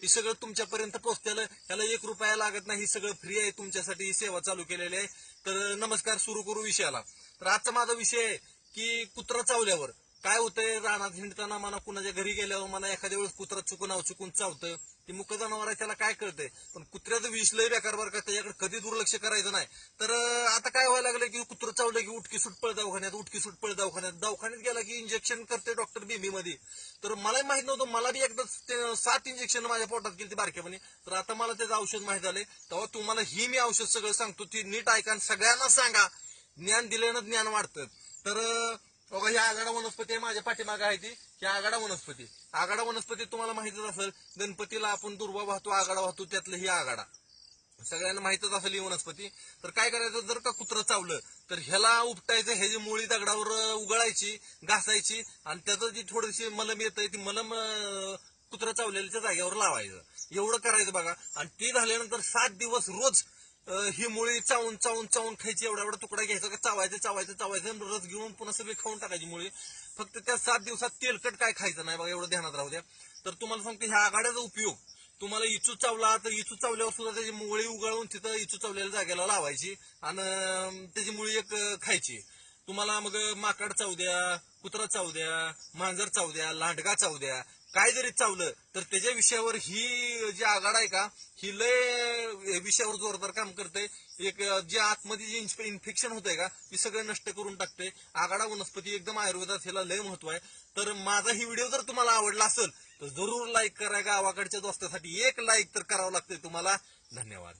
हे सगळं तुमच्यापर्यंत पोहोचतेलं, ह्याला 1 रुपया लागत नाही, ही सगळं फ्री आहे तुमच्यासाठी, ही सेवा चालू केलेली आहे. तर नमस्कार, सुरू करू विषयाला. तर आजचा माझा विषय आहे की कुत्रा चावल्यावर काय होतंय. रानात हिंडताना म्हणा, कुणाच्या घरी गेल्यावर म्हणा, एखाद्या वेळेस कुत्रा चुकून चावतं. ती मुक जनावर आहे, त्याला काय कळतंय. पण कुत्र्याचं विष लय बेकार बरं का, त्याच्याकडे कधी दुर्लक्ष करायचं नाही. तर आता काय व्हायला लागलं की कुत्रं चावलं की उठकी सुट पळ दवाखान्यात गेला की इंजेक्शन करते डॉक्टर बेबी मध्ये. तर मलाही माहित नव्हतं, मला बी एकदा 7 इंजेक्शन माझ्या पोटात केली बारक्यापणे. तर आता मला त्याचं औषध माहित झालंय. तेव्हा तुम्हाला ही मी औषध सगळं सांगतो, ती नीट ऐका आणि सगळ्यांना सांगा. ज्ञान दिल्यानं ज्ञान वाढतं. तर बघा, ही आगाडा वनस्पती आहे, माझ्या पाठीमागे आहे ती. ही आगाडा वनस्पती तुम्हाला माहितच असेल. गणपतीला आपण दुर्वा वाहतो, आगाडा वाहतो, त्यातलं ही आगाडा सगळ्यांना माहितच असेल ही वनस्पती. तर काय करायचं, जर का कुत्रं चावलं तर ह्याला उपटायचं, ह्याची मुळी दगडावर उगळायची, घासायची, आणि त्याचं जी थोडीशी मलम येतंय ती मलम कुत्रं चावलेल्या जागेवर लावायचं. एवढं करायचं बघा. आणि ते झाल्यानंतर 7 दिवस रोज ही मुळी चावून खायची. एवढा तुकडा घ्यायचा, का चावायचं, रस घेऊन पुन्हा सगळी खाऊन टाकायची मुळी. फक्त त्या 7 दिवसात तेलकट काय खायचं नाही बघा, एवढं ध्यानात राहू द्या. तर तुम्हाला सांगतो, ह्या आघाड्याचा उपयोग तुम्हाला इचू चावला तर इचू चावल्यावर सुद्धा त्याची मुळी उगाळून तिथं इचू चावलेल्या जागेला लावायची, आणि त्याची मुळी एक खायची. तुम्हाला मग माकड चावू द्या, कुत्रा चावू द्या, मांजर चावू द्या, लांडगा चावू द्या, काय जरी चावलं तर त्याच्या विषयावर ही जी आघाड आहे का, ही लय विषयावर जोरदार काम करते. एक जे आतमध्ये जे इन्फेक्शन होतंय का, ती सगळं नष्ट करून टाकते. आघाडा वनस्पती एकदम आयुर्वेदात ह्याला लय महत्व आहे. तर माझा ही व्हिडिओ जर तुम्हाला आवडला असेल तर जरूर लाईक करा. गावाकडच्या दोस्तासाठी एक लाईक तर करावं लागतंय तुम्हाला. धन्यवाद.